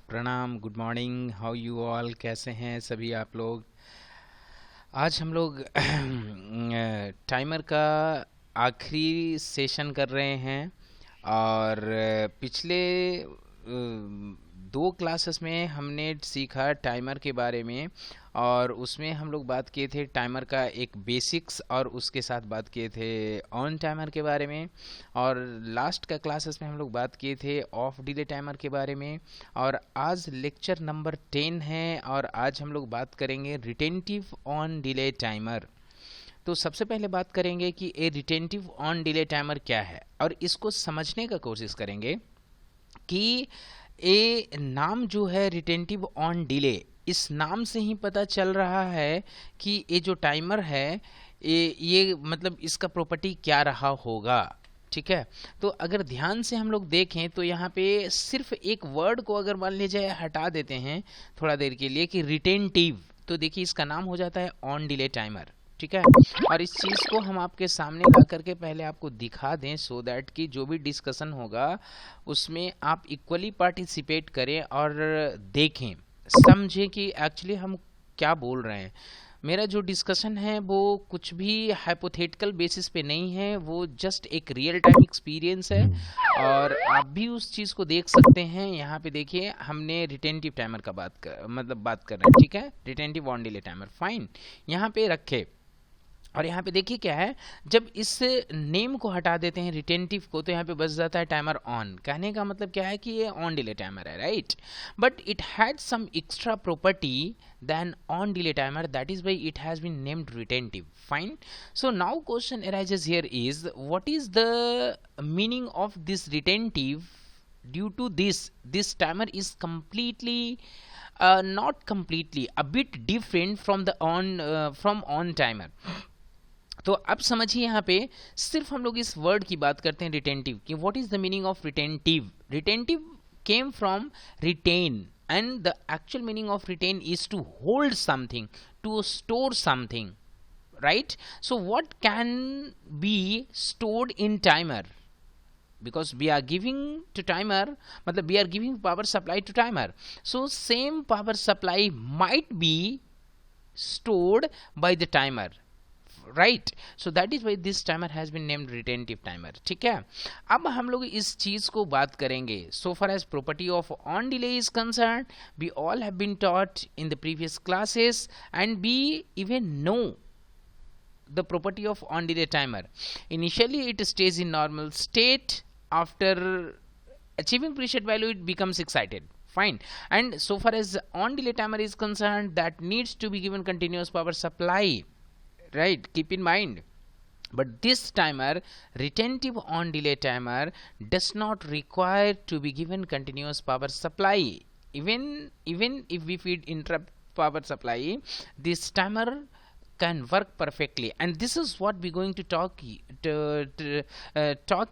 प्रणाम, good morning, how you all, कैसे हैं सभी आप लोग। आज हम लोग टाइमर का आखिरी सेशन कर रहे हैं और पिछले दो क्लासेस में हमने सीखा टाइमर के बारे में और उसमें हम लोग बात किए थे टाइमर का एक बेसिक्स और उसके साथ बात किए थे ऑन टाइमर के बारे में। और लास्ट का क्लासेस में हम लोग बात किए थे ऑफ डिले टाइमर के बारे में। और आज लेक्चर नंबर 10 है और आज हम लोग बात करेंगे रिटेंटिव ऑन डिले टाइमर। तो सबसे पहले बात करेंगे कि ए रिटेंटिव ऑन डिले टाइमर क्या है और इसको समझने का कोशिश करेंगे कि ए नाम जो है रिटेंटिव ऑन डिले, इस नाम से ही पता चल रहा है कि ये जो टाइमर है ये मतलब इसका प्रॉपर्टी क्या रहा होगा। ठीक है, तो अगर ध्यान से हम लोग देखें तो यहाँ पे सिर्फ एक वर्ड को अगर मान लीजिए हटा देते हैं थोड़ा देर के लिए कि रिटेंटिव, तो देखिए इसका नाम हो जाता है ऑन डिले टाइमर। ठीक है, और इस चीज़ को हम आपके सामने ला करके पहले आपको दिखा दें सो दैट कि जो भी डिस्कशन होगा उसमें आप इक्वली पार्टिसिपेट करें और देखें, समझें कि एक्चुअली हम क्या बोल रहे हैं। मेरा जो डिस्कशन है वो कुछ भी हाइपोथेटिकल बेसिस पे नहीं है, वो जस्ट एक रियल टाइम एक्सपीरियंस है और आप भी उस चीज़ को देख सकते हैं। यहाँ पे देखिए हमने रिटेंटिव टाइमर का बात कर रहे हैं। ठीक है, retentive on delay timer fine यहाँ पे रखे। और यहाँ पे देखिए क्या है, जब इस नेम को हटा देते हैं रिटेंटिव को तो यहाँ पे बच जाता है टाइमर ऑन। कहने का मतलब क्या है कि ये ऑन डिले टाइमर है, right, but it had some extra property then on delay timer, that is why it has been named retentive. Fine, so now question arises here is what is the meaning of this retentive due to this timer is completely not completely, a bit different from the on timer। तो अब समझिए यहाँ पे सिर्फ हम लोग इस word की बात करते हैं रिटेंटिव कि what is the meaning of retentive. Retentive came from retain and the actual meaning of retain is to hold something, to store something, right. So what can be stored in timer, because we are giving to timer matlab we are giving power supply to timer, so same power supply might be stored by the timer, right. So that is why this timer has been named retentive timer. ठीक है, अब हम लोग इस चीज को बात करेंगे so far as property of on delay is concern, we all have been taught in the previous classes and we even know the property of on delay timer. Initially it stays in normal state, after achieving preset value it becomes excited, fine, and so far as on delay timer is concerned that needs to be given continuous power supply, right, keep in mind. But this timer, retentive on delay timer, does not require to be given continuous power supply. Even if we feed interrupt power supply, this timer can work perfectly, and this is what we going to talk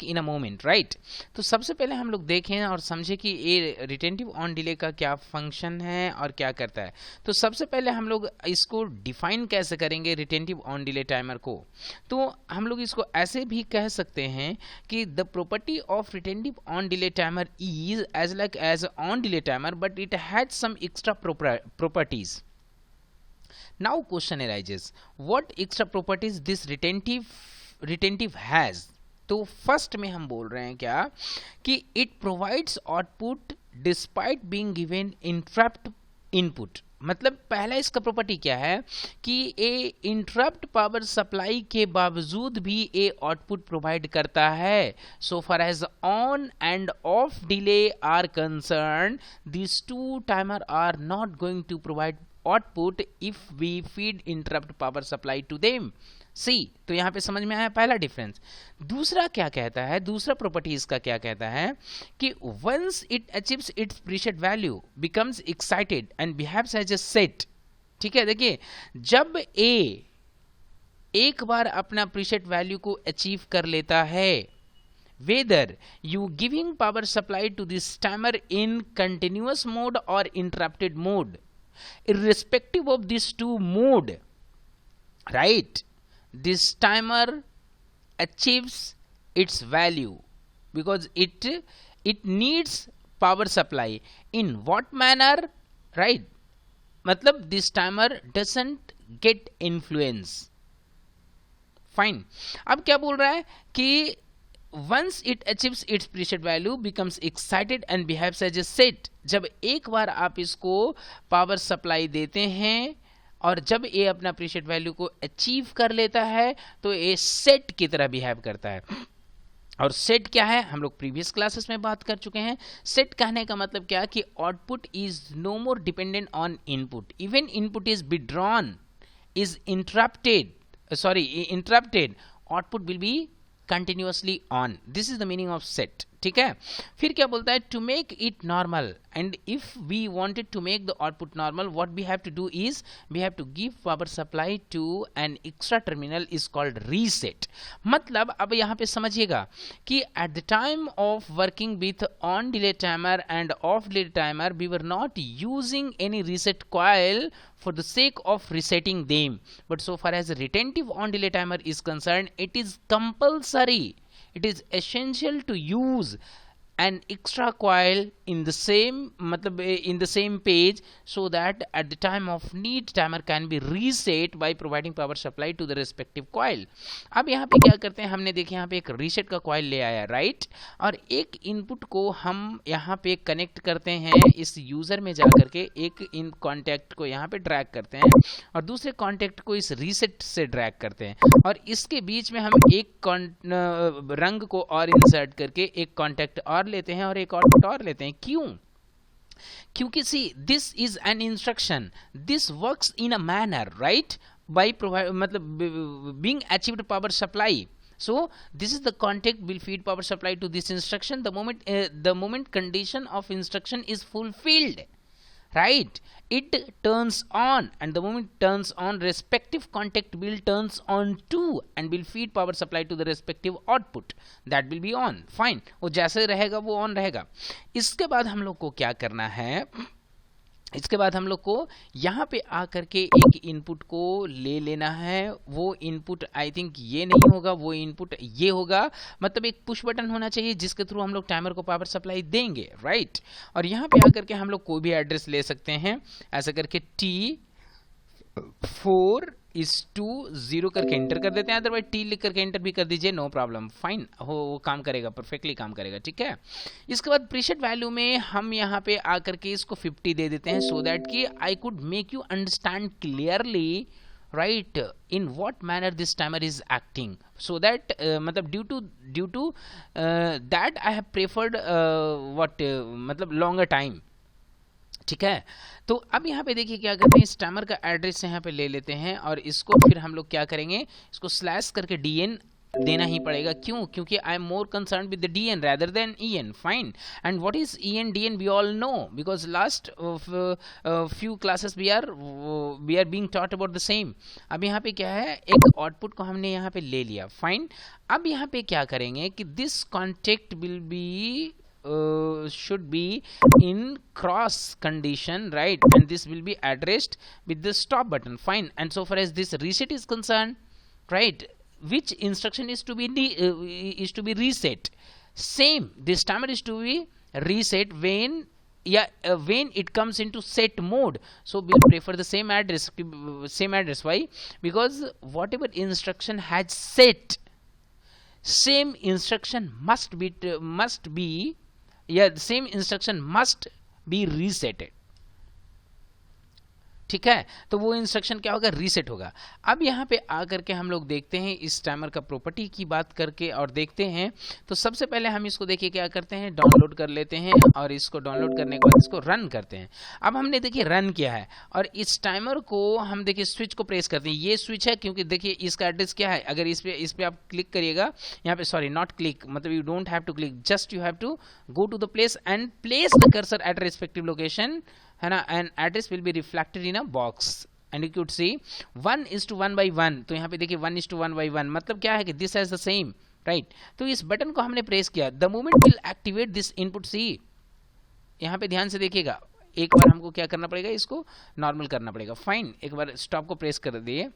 in a moment, right। तो सबसे पहले हम लोग देखें और समझें कि ये रिटेंटिव ऑन डिले का क्या फंक्शन है और क्या करता है। तो सबसे पहले हम लोग इसको डिफाइन कैसे करेंगे रिटेंटिव ऑन डिले टाइमर को, तो हम लोग इसको ऐसे भी कह सकते हैं कि the property of retentive on delay timer is as like as on delay timer but it has some extra properties. Now question arises, what extra properties this retentive has। तो फर्स्ट में हम बोल रहे हैं क्या कि it provides output despite being given interrupt input। मतलब पहला इसका प्रॉपर्टी क्या है कि ए इंटरप्ट पावर सप्लाई के बावजूद भी ए आउटपुट प्रोवाइड करता है। So far as on and off delay are concern, this two timer are not going to provide output if we feed interrupt power supply to them। See, तो यहां पे समझ में आया पहला डिफरेंस। दूसरा क्या कहता है, दूसरा प्रॉपर्टी इसका क्या कहता है कि once it achieves its preset value becomes excited and behaves as a set। ठीक है, देखिए जब ए एक बार अपना प्रीसेट वैल्यू को अचीव कर लेता है, whether you giving power supply to this timer in continuous mode or interrupted mode, irrespective of these two mode, right, this timer achieves its value because it needs power supply. In what manner? Right? मतलब this timer doesn't get influence. Fine. अब क्या बोल रहा है कि once it achieves its preset value becomes excited and behaves as a set. जब एक बार आप इसको पावर सप्लाई देते हैं और जब ये अपना प्रीसेट वैल्यू को अचीव कर लेता है तो ये सेट की तरह बिहेव करता है. और सेट क्या है, हम लोग प्रीवियस क्लासेस में बात कर चुके हैं. सेट कहने का मतलब क्या कि output is no more dependent on input. Even input is withdrawn, is interrupted, output will be continuously on. This is the meaning of set. ठीक है. फिर क्या बोलता है, to make it normal and if we wanted to make the output normal what we have to do is we have to give power supply to an extra terminal is called reset. मतलब अब यहाँ पे समझिएगा कि at the time of working with on delay timer and off delay timer we were not using any reset coil for the sake of resetting them, but so far as retentive on delay timer is concerned, it is compulsory, it is essential to use an extra coil in the same matlab in the same page so that at the time of need timer can be reset by providing power supply to the respective coil. अब यहाँ पे क्या करते हैं, हमने देखे यहाँ पे एक रीसेट का कॉइल ले आया, राइट. और एक इनपुट को हम यहाँ पे कनेक्ट करते हैं इस यूजर में जा करके, एक इन कॉन्टैक्ट को यहाँ पे ड्रैग करते हैं और दूसरे कॉन्टैक्ट को इस रीसेट से ड्रैग करते हैं और इसके बीच में हम एक रंग को और इंसर्ट करके एक कॉन्टैक्ट और लेते हैं और एक आउटपुट और लेते हैं. क्यों? क्योंकि see this is an instruction, this works in a manner, right, by मतलब being achieved power supply. So this is the contact will feed power supply to this instruction the moment condition of instruction is fulfilled, right, it turns on, and the moment it turns on respective contact will turns on too and will feed power supply to the respective output that will be on. Fine, वो जैसे रहेगा वो on रहेगा. इसके बाद हम लोग को क्या करना है, इसके बाद हम लोग को यहाँ पे आकर के एक इनपुट को ले लेना है. वो इनपुट आई थिंक ये नहीं होगा, वो इनपुट ये होगा. मतलब एक पुश बटन होना चाहिए जिसके थ्रू हम लोग टाइमर को पावर सप्लाई देंगे, राइट. और यहाँ पे आकर के हम लोग कोई भी एड्रेस ले सकते हैं, ऐसा करके T4:0 करके एंटर कर देते हैं. अदरवाइज टी लिख करके एंटर भी कर दीजिए, नो प्रॉब्लम, फाइन, वो काम करेगा, परफेक्टली काम करेगा. ठीक है. इसके बाद प्रीसेट वैल्यू में हम यहाँ पे आकर के इसको 50 दे देते हैं सो दैट कि I could make you understand clearly, right, in what manner this timer is acting, so that मतलब due to that I have preferred मतलब longer time. ठीक है. तो अब यहाँ पे देखिए क्या करते हैं, इस टाइमर का एड्रेस यहाँ पे ले लेते हैं और इसको फिर हम लोग क्या करेंगे, इसको स्लैश करके DN देना ही पड़ेगा. क्यों? क्योंकि I am more concern with the DN rather than EN. फाइन. And what is EN DN we all know because last few classes we are being taught about the same. अब यहाँ पे क्या है, एक आउटपुट को हमने यहाँ पे ले लिया. फाइन. अब यहाँ पे क्या करेंगे कि this contact will be should be in cross condition, right, and this will be addressed with the stop button. Fine. And so far as this reset is concerned, right, which instruction is to be reset? Same, this timer is to be reset when when it comes into set mode. So we'll prefer the same address. Why? Because whatever instruction has set, same instruction must be the same instruction must be resetted. ठीक है. तो वो instruction क्या होगा, reset होगा. अब यहाँ पे आकर के हम लोग देखते हैं इस टाइमर का प्रॉपर्टी की बात करके और देखते हैं. तो सबसे पहले हम इसको देखिए क्या करते हैं, डाउनलोड कर लेते हैं और इसको डाउनलोड करने के बाद इसको रन करते हैं. अब हमने देखिए रन किया है और इस टाइमर को हम देखिए स्विच को प्रेस करते हैं. ये स्विच है क्योंकि देखिए इसका एड्रेस क्या है, अगर इस पे आप क्लिक करिएगा यहाँ पे, सॉरी नॉट क्लिक, मतलब you don't have to click, just you have to go to the place and place the cursor at respective location, है ना, and address will be reflected in a box and you could see 1:1/1. तो यहाँ पे देखिए 1:1/1 मतलब क्या है कि this has the same, right. तो इस बटन को हमने प्रेस किया, the moment will activate this input. See यहाँ पे ध्यान से देखिएगा, एक बार हमको क्या करना पड़ेगा, इसको नॉर्मल करना पड़ेगा. फाइन. एक बार स्टॉप को प्रेस कर दिए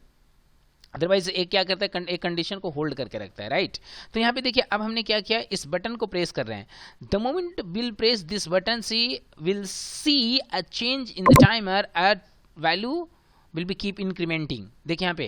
अदरवाइज एक क्या करता है, एक कंडीशन को होल्ड करके रखता है, राइट। तो यहाँ पे देखिए अब हमने क्या किया, इस बटन को प्रेस कर रहे हैं। The moment will press this button see will see a change in the timer at value will be keep incrementing. देखिए यहाँ पे,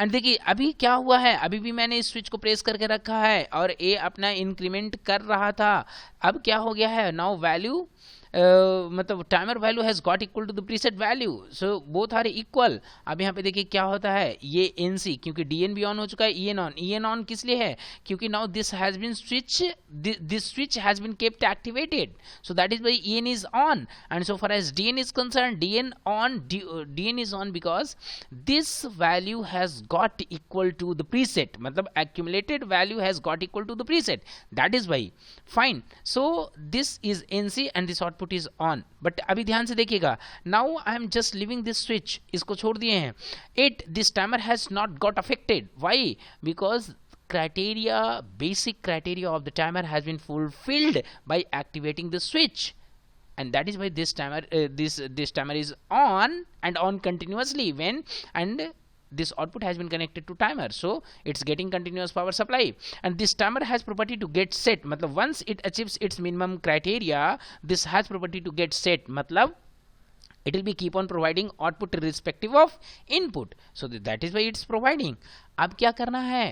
एंड देखिए अभी क्या हुआ है, अभी भी मैंने इस स्विच को प्रेस करके रखा है और ए अपना इंक्रीमेंट कर रहा था। अब क्या हो गया है, नाउ वैल्यू मतलब timer value has got equal to the preset value, so both are equal. अब यहाँ पे देखिए क्या होता है, ये एनसी क्योंकि डीएन भी ऑन हो चुका है, ईएन ऑन किस लिए है, क्योंकि now this has been switch, this switch has been kept activated, so that is why EN is on. And so far as DN is concern, DN is on because this value has got equal to the preset, मतलब accumulated value has got equal to the preset, that is why fine, so this is NC and this output is on। but अभी ध्यान से देखिएगा, now I am just leaving this switch, इसको छोड़ दिए हैं, it this timer has not got affected, why, because criteria, basic criteria of the timer has been fulfilled by activating the switch, and that is why this timer this timer is on and on continuously when, and this output has been connected to timer, so it's getting continuous power supply, and this timer has property to get set, matlab once it achieves its minimum criteria, this has property to get set, matlab it will be keep on providing output irrespective of input, so that is why it's providing। अब क्या करना है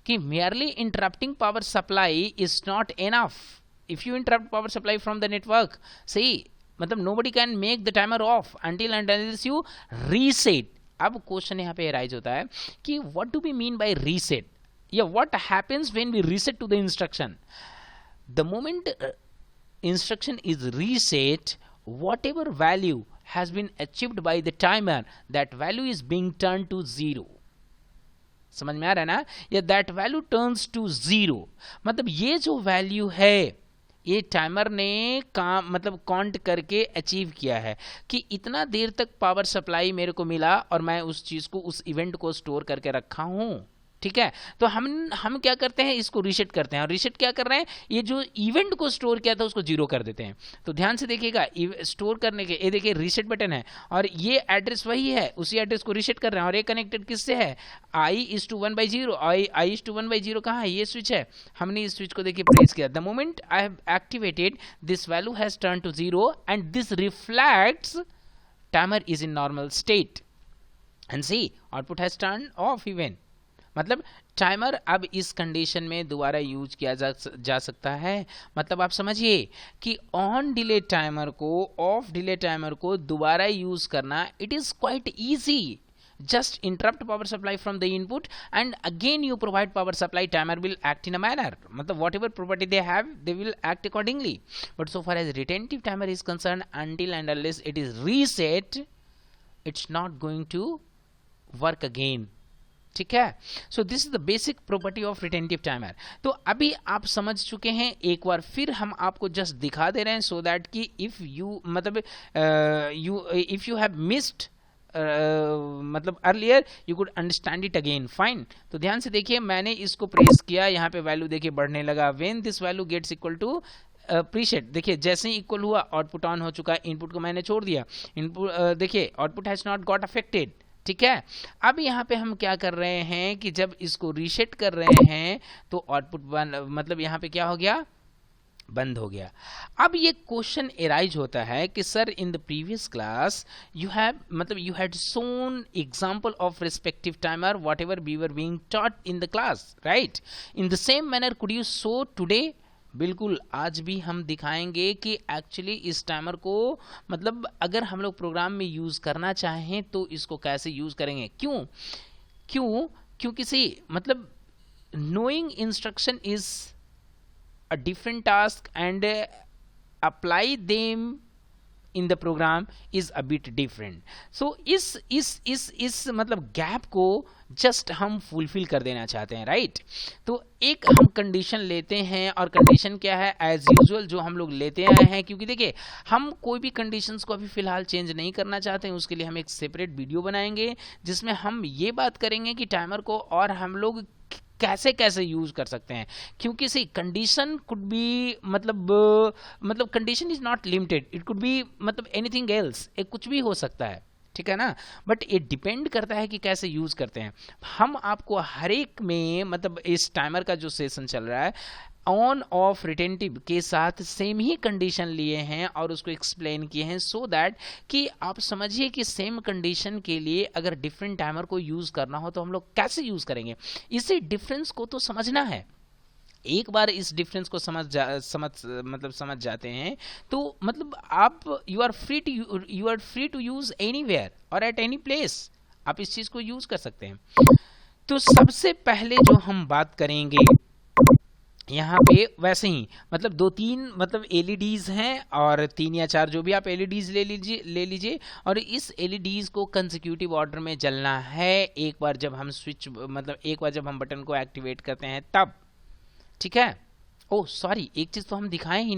कि merely interrupting power supply is not enough। if you interrupt power supply from the network, see matlab nobody can make the timer off until and unless you reset। अब question यहाँ पे arise होता है कि what do we mean by reset, या what happens when we reset to the instruction. The moment instruction is reset, whatever value has been achieved by the timer, that value is being turned to 0। समझ में आ रहा है ना, या that value turns to 0, मतलब ये जो value है ये टाइमर ने काम मतलब काउंट करके अचीव किया है कि इतना देर तक पावर सप्लाई मेरे को मिला और मैं उस चीज को, उस इवेंट को स्टोर करके रखा हूं, ठीक है। तो हम क्या करते हैं, इसको रीसेट करते हैं, और रीसेट क्या कर रहे हैं, ये जो इवेंट को स्टोर किया था उसको जीरो कर देते हैं। तो ध्यान से देखिएगा, स्टोर करने के ये देखिए रीसेट बटन है और ये एड्रेस वही है, उसी एड्रेस को रीसेट कर रहे हैं, और ये कनेक्टेड किससे है, i:1/0। i:1/0 कहाँ है, ये स्विच है, हमने इस स्विच को देखिए प्रेस किया। The moment I have activated this value has turn to 0 and this reflects timer is in normal state, and see output has turn off even, मतलब टाइमर अब इस कंडीशन में दोबारा यूज किया जा सकता है। मतलब आप समझिए कि ऑन डिले टाइमर को, ऑफ डिले टाइमर को दोबारा यूज करना it is quite easy. just interrupt power supply from the input and again you provide power supply, timer will act in a manner, matlab whatever property they have they will act accordingly। but so far as retentive timer is concerned, until and unless it is reset, it's not going to work again, ठीक है। So this is the basic property of retentive timer. तो अभी आप समझ चुके हैं, एक बार फिर हम आपको जस्ट दिखा दे रहे हैं सो दैट कि इफ यू मतलब इफ यू हैव मिस्ड मतलब earlier you could understand it again, fine. तो ध्यान से देखिए, मैंने इसको प्रेस किया, यहाँ पे वैल्यू देखिए बढ़ने लगा, when this value gets equal to preset, देखिए जैसे ही इक्वल हुआ आउटपुट ऑन हो चुका है, इनपुट को मैंने छोड़ दिया, इनपुट देखिए output has not got affected, ठीक है। अब यहाँ पे हम क्या कर रहे हैं कि जब इसको रीसेट कर रहे हैं तो आउटपुट मतलब यहाँ पे क्या हो गया, बंद हो गया। अब ये क्वेश्चन एराइज होता है कि sir in the previous class you have मतलब you had shown example of respective timer whatever we were being taught in the class, right. In the same manner could you show today, बिल्कुल आज भी हम दिखाएंगे कि actually इस timer को मतलब अगर हम लोग प्रोग्राम में यूज करना चाहें तो इसको कैसे यूज करेंगे। क्योंकि सी मतलब knowing instruction is a different task and apply them in the program is a bit different। so इस मतलब गैप को जस्ट हम फुलफिल कर देना चाहते हैं, राइट। तो एक हम कंडीशन लेते हैं, और कंडीशन क्या है, एज यूजुअल जो हम लोग लेते आए हैं, क्योंकि देखिए हम कोई भी कंडीशंस को अभी फिलहाल चेंज नहीं करना चाहते हैं, उसके लिए हम एक सेपरेट वीडियो बनाएंगे जिसमें हम ये बात करेंगे कि टाइमर को और हम लोग कैसे कैसे यूज कर सकते हैं। क्योंकि सी कंडीशन कुड बी मतलब condition is not limited, it could be मतलब एनीथिंग एल्स, एक कुछ भी हो सकता है, ठीक है ना। बट ये डिपेंड करता है कि कैसे यूज करते हैं। हम आपको हर एक में मतलब इस टाइमर का जो सेशन चल रहा है ऑन ऑफ रिटेंटिव के साथ सेम ही कंडीशन लिए हैं और उसको एक्सप्लेन किए हैं, सो दैट कि आप समझिए कि सेम कंडीशन के लिए अगर डिफरेंट टाइमर को यूज करना हो तो हम लोग कैसे यूज करेंगे, इसी डिफरेंस को तो समझना है। एक बार इस डिफरेंस को समझ जाते हैं तो मतलब आप you are free to use anywhere और एट एनी प्लेस, आप इस चीज को यूज कर सकते हैं। तो सबसे पहले जो हम बात करेंगे यहाँ पे वैसे ही मतलब दो तीन मतलब एलईडीज हैं और 3 या 4 जो भी आप एलईडीज ले लीजिए और इस एलईडीज को कंसेक्यूटिव ऑर्डर में जलना है। एक बार जब हम बटन को एक्टिवेट करते हैं तब, ठीक है। ओह सॉरी, एक चीज तो हम दिखाएं ही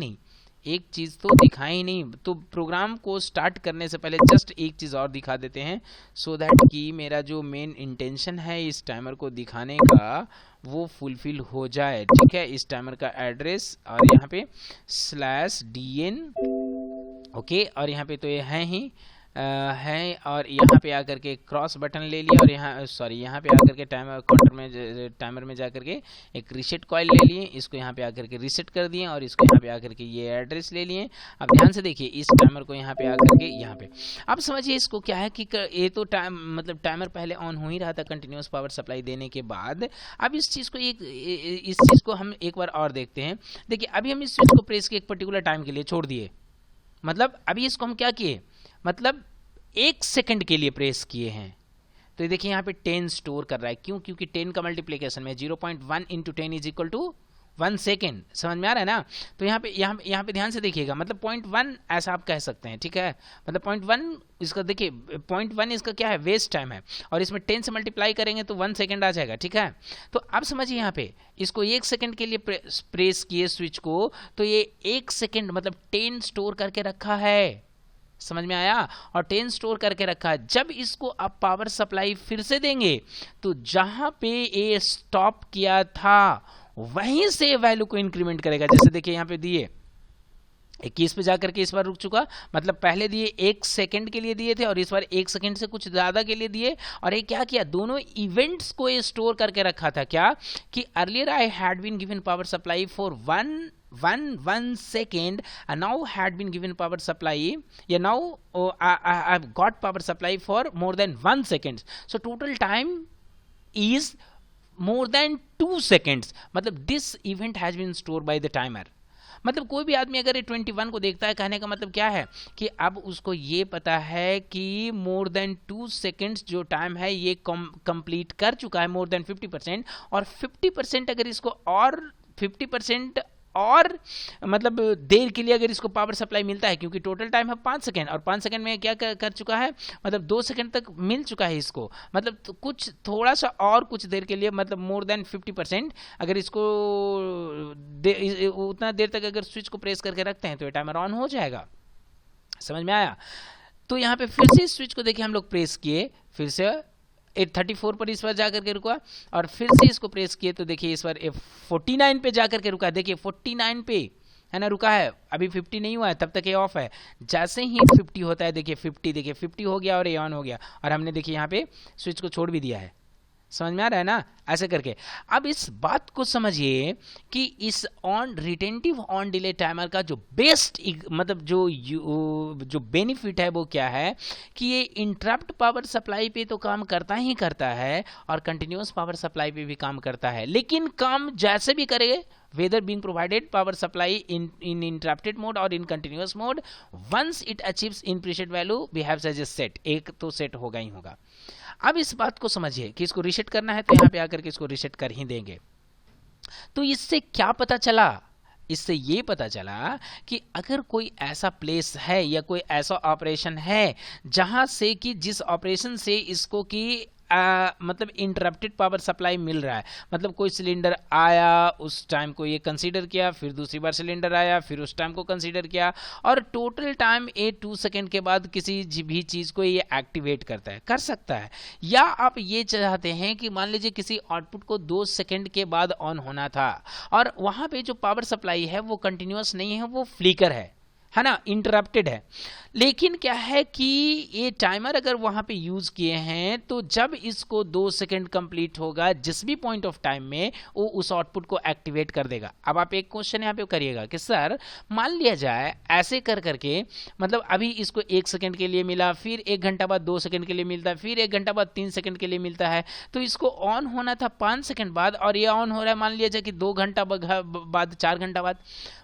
नहीं, तो प्रोग्राम को स्टार्ट करने से पहले जस्ट एक चीज और दिखा देते हैं, सो दैट कि मेरा जो मेन इंटेंशन है इस टाइमर को दिखाने का वो फुलफिल हो जाए, ठीक है। इस टाइमर का एड्रेस और यहाँ पे /dn, ओके, और यहाँ पे तो ये है ही है, और यहाँ पे आकर के क्रॉस बटन ले लिया और यहाँ पे आकर के टाइमर में जाकर के एक रीसेट कॉइल ले लिए, इसको यहाँ पे आकर के रीसेट कर दिए और इसको यहाँ पे आकर के ये एड्रेस ले लिए। अब ध्यान से देखिए इस टाइमर को यहाँ पे आकर के यहाँ पे अब समझिए इसको क्या है कि ये तो टाइमर पहले ऑन हो ही रहा था कंटिन्यूअस पावर सप्लाई देने के बाद। अब इस चीज को हम एक बार और देखते हैं। देखिए अभी हम इस स्विच को प्रेस किए एक पर्टिकुलर टाइम के लिए छोड़ दिए, मतलब अभी इसको हम क्या किए, मतलब 1 सेकंड के लिए प्रेस किए हैं। तो ये देखिए यहाँ पे 10 स्टोर कर रहा है, क्यों, क्योंकि 10 का मल्टीप्लिकेशन में 0.1 into 10 is equal to 1 second, समझ में आ रहा है ना। तो यहाँ पे ध्यान से देखिएगा, मतलब 0.1 ऐसा आप कह सकते हैं, ठीक है। मतलब 0.1 इसका देखिए 0.1 इसका क्या है, वेस्ट टाइम है, और इसमें 10 से मल्टीप्लाई करेंगे तो 1 सेकेंड आ जाएगा, ठीक है। तो अब समझिए यहाँ पे इसको 1 सेकेंड के लिए प्रेस किए स्विच को, तो ये 1 सेकेंड मतलब 10 स्टोर करके रखा है, समझ में आया। और 10 स्टोर करके रखा है। जब इसको आप पावर सप्लाई फिर से देंगे तो जहां पे ये स्टॉप किया था वहीं से वैल्यू को इंक्रीमेंट करेगा। जैसे देखिए यहाँ पे दिए 21 पे जाकर के इस बार रुक चुका, मतलब पहले दिए 1 सेकंड के लिए दिए थे और इस बार 1 सेकंड से कुछ ज्यादा के लिए दिए, और ये क्या किया, दोनों इवेंट्स को ये स्टोर करके रखा था। क्या कि earlier I had been given power supply for 1 second and now had been given power supply, now I've got power supply for more than 1 second, so total time is more than 2 seconds, मतलब this event has been stored by the timer। मतलब कोई भी आदमी अगर ये 21 को देखता है, कहने का मतलब क्या है कि अब उसको ये पता है कि मोर देन 2 सेकेंड्स जो टाइम है ये कंप्लीट कर चुका है, मोर देन 50%, और 50% अगर इसको और 50% और मतलब देर के लिए अगर इसको पावर सप्लाई मिलता है, क्योंकि टोटल टाइम है 5 सेकेंड और 5 सेकेंड में क्या कर चुका है, मतलब 2 सेकेंड तक मिल चुका है इसको, मतलब तो कुछ थोड़ा सा और कुछ देर के लिए, मतलब मोर देन 50% अगर इसको उतना देर तक अगर स्विच को प्रेस करके रखते हैं तो ये टाइमर ऑन हो जाएगा, समझ में आया। तो यहाँ पे फिर से स्विच को देखिए हम लोग प्रेस किए, फिर से 34 पर इस बार जाकर के रुका और फिर से इसको प्रेस किए तो देखिए इस बार 49 पे जाकर के रुका, देखिए 49 पे है ना रुका है, अभी 50 नहीं हुआ है, तब तक ये ऑफ है। जैसे ही 50 होता है देखिए 50 हो गया और ये ऑन हो गया, और हमने देखिए यहाँ पे स्विच को छोड़ भी दिया है, समझ में आ रहा है ना, ऐसे करके। अब इस बात को समझिए कि इस on retentive on delay timer का जो बेस्ट मतलब जो बेनिफिट है वो क्या है कि ये इंटरप्ट पावर सप्लाई पे तो काम करता ही करता है और कंटिन्यूअस पावर सप्लाई पे भी काम करता है, लेकिन काम जैसे भी करेगा whether being provided power supply in interrupted mode or in continuous mode, once it achieves in preset value behaves as a set, एक तो सेट होगा ही होगा। अब इस बात को समझिए कि इसको रीसेट करना है तो यहाँ पे आकर के इसको रीसेट कर ही देंगे। तो इससे क्या पता चला, इससे ये पता चला कि अगर कोई ऐसा प्लेस है या कोई ऐसा ऑपरेशन है जहां से कि जिस ऑपरेशन से इसको कि मतलब इंटरप्टेड पावर सप्लाई मिल रहा है, मतलब कोई सिलेंडर आया उस टाइम को ये कंसीडर किया, फिर दूसरी बार सिलेंडर आया फिर उस टाइम को कंसीडर किया, और टोटल टाइम 2 सेकेंड के बाद किसी भी चीज़ को ये एक्टिवेट करता है, कर सकता है। या आप ये चाहते हैं कि मान लीजिए किसी आउटपुट को 2 सेकेंड के बाद ऑन होना था और वहाँ पे जो पावर सप्लाई है वो कंटिन्यूअस नहीं है, वो फ्लिकर है, है ना, इंटरप्टेड है। लेकिन क्या है कि ये टाइमर अगर वहां पे यूज किए हैं तो जब इसको 2 सेकंड कंप्लीट होगा जिस भी पॉइंट ऑफ टाइम में, वो उस आउटपुट को एक्टिवेट कर देगा। अब आप एक क्वेश्चन यहाँ पे करिएगा कि सर मान लिया जाए ऐसे कर करके, मतलब अभी इसको 1 सेकंड के लिए मिला, फिर 1 घंटा बाद 2 सेकंड के लिए मिलता है, फिर 1 घंटा बाद 3 सेकंड के लिए मिलता है, तो इसको ऑन होना था 5 सेकंड बाद और ये ऑन हो रहा है मान लिया जाए कि 2 घंटा बाद, 4 घंटा बाद,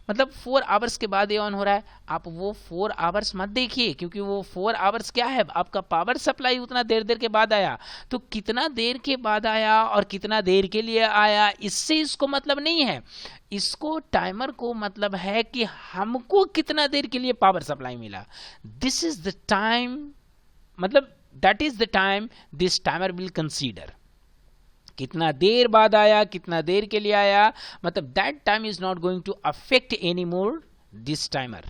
मतलब 4 आवर्स के बाद ये ऑन हो रहा है। आप वो 4 आवर्स मत देखिए, क्योंकि वो 4 आवर्स क्या है, आपका पावर सप्लाई उतना देर देर के बाद आया, तो कितना देर के बाद आया और कितना देर के लिए आया, इससे इसको मतलब नहीं है। इसको टाइमर को मतलब है कि हमको कितना देर के लिए पावर सप्लाई मिला। दिस इज द टाइम, मतलब that is the time this timer will consider. कितना देर बाद आया, कितना देर के लिए आया, मतलब that time is not going to affect any more this timer.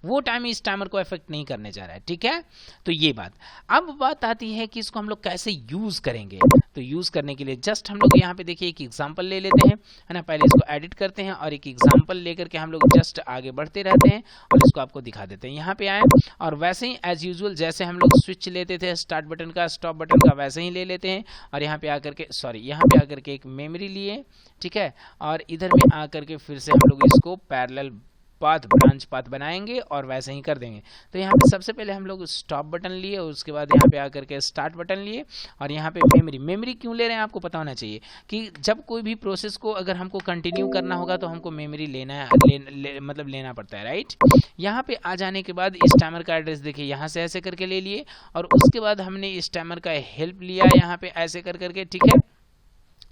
वो टाइम इस टाइमर को अफेक्ट नहीं करने जा रहा है, ठीक है। तो ये बात, अब बात आती है कि इसको हम लोग कैसे यूज करेंगे। तो यूज करने के लिए जस्ट हम लोग यहाँ पे देखिए एक एग्जांपल ले लेते हैं, है ना। पहले इसको एडिट करते हैं और एक एग्जांपल लेकर के हम लोग जस्ट आगे बढ़ते रहते हैं और इसको आपको दिखा देते हैं। यहाँ पे आए और वैसे ही एज यूजुअल जैसे हम लोग स्विच लेते थे स्टार्ट बटन का, स्टॉप बटन का, वैसे ही ले लेते हैं। और यहाँ पे आकर के यहाँ पे आकर के एक मेमोरी लिए, ठीक है, और इधर में आकर के फिर से हम लोग इसको पैरेलल पाथ, ब्रांच पाथ बनाएंगे और वैसे ही कर देंगे। तो यहाँ पे सबसे पहले हम लोग स्टॉप बटन लिए, उसके बाद यहाँ पे आकर के स्टार्ट बटन लिए और यहाँ पे मेमोरी क्यों ले रहे हैं आपको पता होना चाहिए कि जब कोई भी प्रोसेस को अगर हमको कंटिन्यू करना होगा तो हमको मेमोरी लेना है, मतलब लेना पड़ता है, राइट। यहाँ पे आ जाने के बाद इस टाइमर का एड्रेस देखिए, यहाँ से ऐसे करके ले लिए और उसके बाद हमने इस टाइमर का हेल्प लिया यहाँ पे ऐसे कर करके, ठीक है।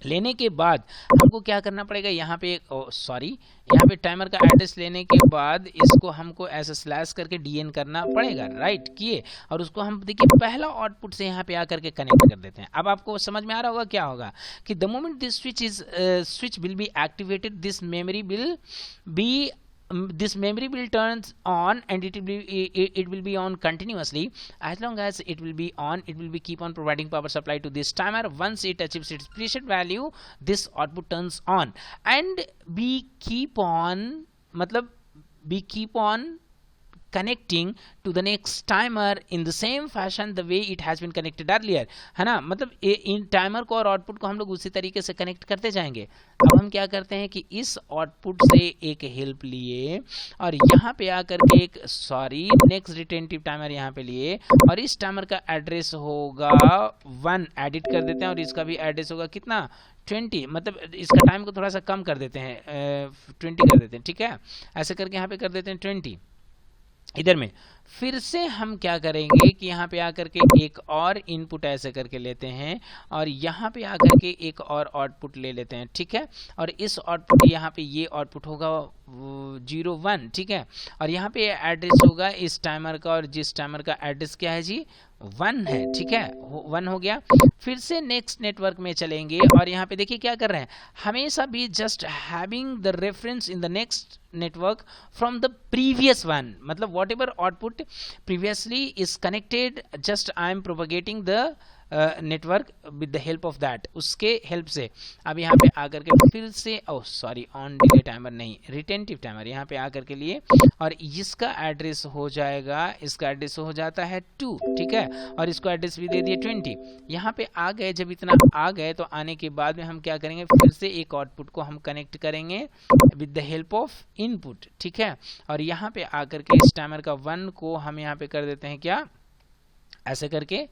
लेने के बाद हमको क्या करना पड़ेगा, यहाँ पे यहाँ पे टाइमर का एड्रेस लेने के बाद इसको हमको ऐसे स्लैश करके डीएन करना पड़ेगा, राइट, किए। और उसको हम देखिए पहला आउटपुट से यहाँ पे आकर के कनेक्ट कर देते हैं। अब आपको समझ में आ रहा होगा क्या होगा कि the moment this switch will be activated, this memory will turns on and it will be on continuously. As long as it will be on, it will be keep on providing power supply to this timer. Once it achieves its preset value, this output turns on and we keep on connecting to the next timer in the same fashion the way it has been connected earlier, है ना। मतलब इन timer को और output को हम लोग उसी तरीके से कनेक्ट करते जाएंगे। अब हम क्या करते हैं कि इस आउटपुट से एक हेल्प लिए और यहाँ पे आकर के एक नेक्स्ट रिटेंटिव टाइमर यहाँ पे लिए और इस टाइमर का एड्रेस होगा 1 एडिट कर देते हैं और इसका भी एड्रेस होगा कितना 20, मतलब इसका टाइम को थोड़ा सा कम कर देते हैं, 20 कर देते हैं, ठीक है। ऐसे करके यहाँ पे कर देते हैं 20। इधर में फिर से हम क्या करेंगे कि यहाँ पे आकर के एक और इनपुट ऐसे करके लेते हैं और यहाँ पे आकर के एक और आउटपुट ले लेते हैं, ठीक है। और इस आउटपुट यहाँ पे ये आउटपुट होगा 01, ठीक है। और यहाँ पे एड्रेस होगा इस टाइमर का और जिस टाइमर का एड्रेस क्या है जी 1 है, ठीक है, 1 हो गया। फिर से नेक्स्ट नेटवर्क में चलेंगे और यहाँ पे देखिए क्या कर रहे हैं, हमेशा भी just having the reference in the next network from the previous one, मतलब whatever output previously is connected, just I am propagating the network with the help of that, उसके हेल्प से। अब यहाँ पे आकर के फिर से ऑन डिले टाइमर नहीं, रिटेंटिव टाइमर यहाँ पे आकर के लिए और इसका एड्रेस हो जाएगा, इसका एड्रेस हो जाता है 2, ठीक है। और इसको एड्रेस भी दे दिए 20। यहाँ पे आ गए, जब इतना आ गए तो आने के बाद में हम क्या करेंगे, फिर से एक आउटपुट को हम कनेक्ट करेंगे with the help of input, ठीक है। और यहाँ पे आकर के इस टाइमर का 1 को हम यहाँ पे कर देते हैं क्या, ऐसे करके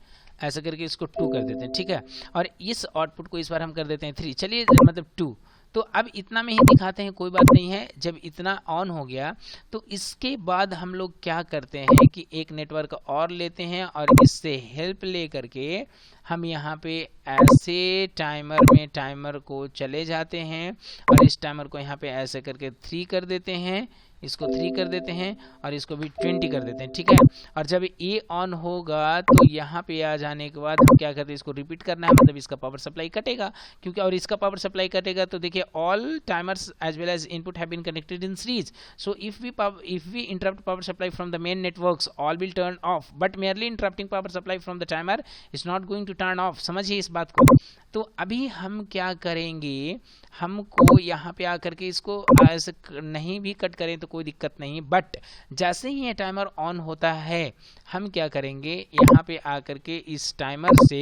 इसको 2 कर देते हैं, ठीक है। और इस आउटपुट को इस बार हम कर देते हैं 3, चलिए मतलब 2। तो अब इतना में ही दिखाते हैं, कोई बात नहीं है। जब इतना ऑन हो गया तो इसके बाद हम लोग क्या करते हैं कि एक नेटवर्क और लेते हैं और इससे हेल्प ले करके हम यहाँ पे ऐसे टाइमर को चले जाते हैं और इस टाइमर को यहाँ पे ऐसे करके 3 कर देते हैं, इसको 3 कर देते हैं और इसको भी 20 कर देते हैं, ठीक है। और जब ये ऑन होगा तो यहाँ पे आ जाने के बाद हम क्या करते हैं, इसको रिपीट करना है, मतलब इसका पावर सप्लाई कटेगा, क्योंकि और इसका पावर सप्लाई कटेगा तो देखिए all timers as well as input have been connected in series, so if we interrupt power supply from the main networks all will turn off, but merely interrupting power supply from the timer is not going to turn off. समझिए इस बात को। तो अभी हम क्या करेंगे, हमको यहाँ पे आकर के इसको ऐसे नहीं भी कट करें तो कोई दिक्कत नहीं। बट जैसे ही ये टाइमर ऑन होता है हम क्या करेंगे, यहाँ पे आकर के इस टाइमर से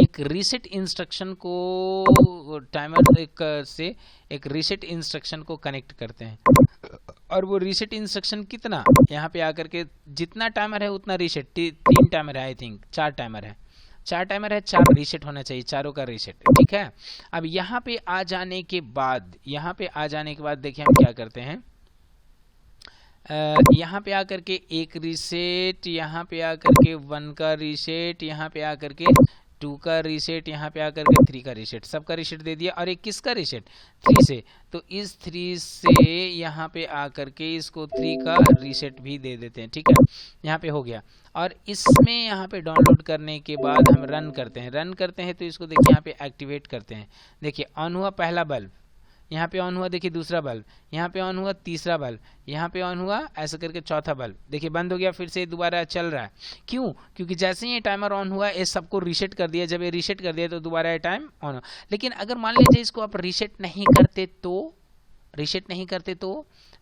एक रीसेट इंस्ट्रक्शन को एक रीसेट इंस्ट्रक्शन को कनेक्ट करते हैं। और वो रीसेट इंस्ट्रक्शन कितना, यहाँ पे आकर के जितना टाइमर है उतना रीसेट, 3 टाइमर है, आई थिंक 4 टाइमर है, 4 टाइमर है, 4 रीसेट होना चाहिए, चारों का रीसेट, ठीक है। अब यहाँ पे आ जाने के बाद देखिए हम क्या करते हैं, यहाँ पे आकर के एक रीसेट, यहाँ पे आकर के 1 का रीसेट, यहाँ पे आकर के 2 का रीसेट, यहाँ पे आकर के 3 का रीसेट, सबका रीसेट दे दिया। और एक किसका रीसेट, 3 से, तो इस 3 से यहाँ पे आकर के इसको 3 का रीसेट भी दे देते हैं, ठीक है। यहाँ पे हो गया। और इसमें यहाँ पे डाउनलोड करने के बाद हम रन करते हैं तो इसको देखिए यहाँ पे एक्टिवेट करते हैं। देखिए ऑन हुआ पहला बल्ब, यहाँ पे ऑन हुआ, देखिए दूसरा बल्ब, यहाँ पे ऑन हुआ तीसरा बल्ब, यहाँ पे ऑन हुआ, ऐसा करके चौथा बल्ब, देखिए बंद हो गया, फिर से दोबारा चल रहा है। क्यों? क्योंकि जैसे ही ये टाइमर ऑन हुआ ये सबको रीसेट कर दिया, जब ये रीसेट कर दिया तो दोबारा ये टाइम ऑन हो। लेकिन अगर मान लीजिए इसको आप रीसेट नहीं करते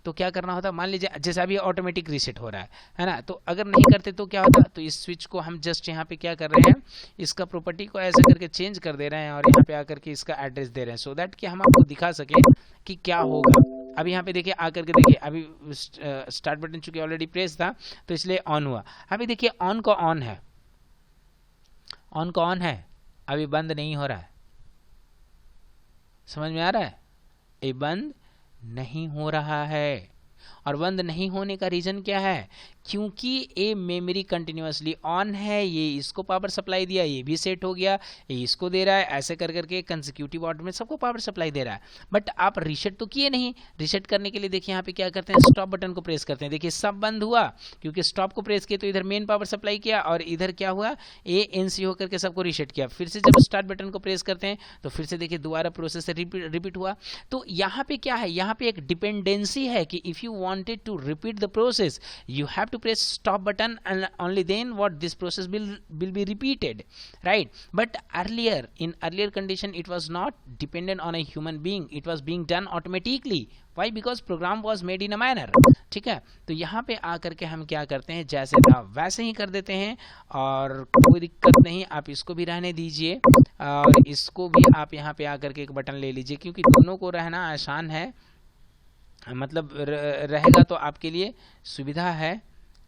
तो क्या करना होता, मान लीजिए जैसे अभी ऑटोमेटिक रीसेट हो रहा है ना, तो अगर नहीं करते तो क्या होता, तो इस स्विच को हम जस्ट यहाँ पे क्या कर रहे हैं, इसका प्रॉपर्टी को ऐसे करके चेंज कर दे रहे हैं और यहाँ पे आकर के इसका एड्रेस दे रहे हैं, सो दैट कि हम आपको दिखा सके कि क्या होगा। अब यहाँ पे देखिए आकर के देखिए, अभी स्टार्ट बटन चूंकि ऑलरेडी प्रेस था तो इसलिए ऑन हुआ। अभी देखिए ऑन का ऑन है, अभी बंद नहीं हो रहा है, समझ में आ रहा है, ये बंद नहीं हो रहा है। और बंद नहीं होने का रीजन क्या है, क्योंकि ये मेमोरी कंटिन्यूअसली ऑन है, ये इसको पावर सप्लाई दिया, ये भी सेट हो गया, ये इसको दे रहा है, ऐसे कर करके कंसेक्यूटिव ऑर्डर में सबको पावर सप्लाई दे रहा है। बट आप रीसेट तो किए नहीं, रीसेट करने के लिए देखिए यहाँ पे क्या करते हैं, स्टॉप बटन को प्रेस करते हैं, देखिए सब बंद हुआ, क्योंकि स्टॉप को प्रेस किया तो इधर मेन पावर सप्लाई किया और इधर क्या हुआ, ये एनसी होकर के सबको रीसेट किया। फिर से जब स्टार्ट बटन को प्रेस करते हैं तो फिर से देखिए दोबारा प्रोसेस रिपीट हुआ। तो यहाँ पे क्या है, यहाँ पे एक डिपेंडेंसी है कि if you wanted to repeat the process you have to press stop button and only then what this process will be repeated, right? But in earlier condition it was not dependent on a human being, it was being done automatically. Why? Because program was made in a manner, ठीक है। तो यहाँ पे आकर के हम क्या करते हैं, जैसे था वैसे ही कर देते हैं और कोई दिक्कत नहीं, आप इसको भी रहने दीजिए और इसको भी आप यहाँ पे आकर के एक बटन ले लीजिए, क्योंकि दोनों को रहना आसान है, मतलब रहेगा तो आपके लिए सुविधा है,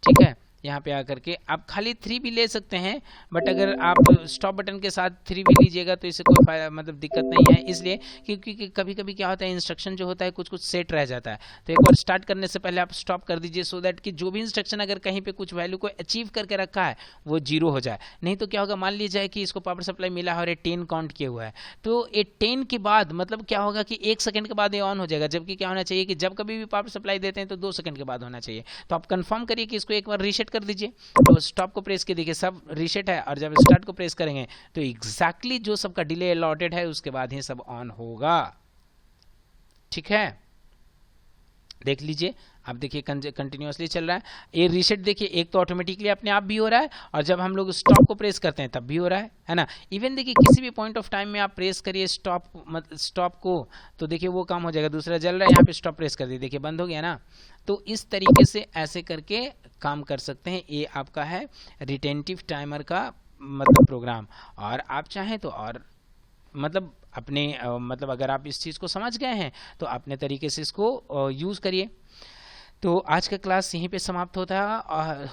ठीक है। यहाँ पे आकर के आप खाली 3 भी ले सकते हैं, बट अगर आप स्टॉप बटन के साथ 3 भी लीजिएगा तो इससे कोई फायदा मतलब दिक्कत नहीं है, इसलिए क्योंकि कभी कभी क्या होता है, इंस्ट्रक्शन जो होता है कुछ सेट रह जाता है, तो एक बार स्टार्ट करने से पहले आप स्टॉप कर दीजिए, सो दैट कि जो भी इंस्ट्रक्शन अगर कहीं पे कुछ वैल्यू को अचीव करके रखा है वो 0 हो जाए। नहीं तो क्या होगा, मान लीजिए कि इसको पावर सप्लाई मिला है और ये 10 काउंट किया हुआ है, तो ये 10 के बाद मतलब क्या होगा कि 1 सेकंड के बाद ये ऑन हो जाएगा, जबकि क्या होना चाहिए कि जब कभी भी पावर सप्लाई देते हैं तो 2 सेकंड के बाद होना चाहिए। तो आप कंफर्म करिए कि इसको एक बार रीसेट कर दीजिए, तो स्टॉप को प्रेस के देखिए सब रीसेट है, और जब स्टार्ट को प्रेस करेंगे तो एग्जैक्टली जो सबका डिले अलॉटेड है उसके बाद ही सब ऑन होगा, ठीक है। देख लीजिए, आप देखिए कंटिन्यूअसली चल रहा है। ये रीसेट देखिए एक तो ऑटोमेटिकली अपने आप भी हो रहा है, और जब हम लोग स्टॉप को प्रेस करते हैं तब भी हो रहा है ना। इवन देखिए किसी भी पॉइंट ऑफ टाइम में आप प्रेस करिए स्टॉप को, तो देखिए वो काम हो जाएगा, दूसरा जल रहा है, यहाँ पे स्टॉप प्रेस कर दिए, देखिए बंद हो गया ना। तो इस तरीके से ऐसे करके काम कर सकते हैं। ये आपका है रिटेंटिव टाइमर का मतलब प्रोग्राम। और आप चाहें तो और मतलब अपने मतलब अगर आप इस चीज़ को समझ गए हैं तो अपने तरीके से इसको यूज़ करिए। तो आज का क्लास यहीं पे समाप्त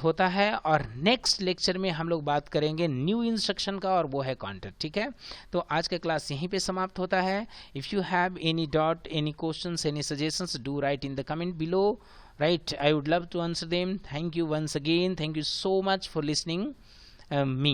होता है और नेक्स्ट लेक्चर में हम लोग बात करेंगे न्यू इंस्ट्रक्शन का, और वो है काउंटर, ठीक है। तो आज का क्लास यहीं पे समाप्त होता है। If you have any doubt, any questions, any suggestions, do right in the comment below, right? I would love to answer them. Thank you once again. Thank you so much for listening me.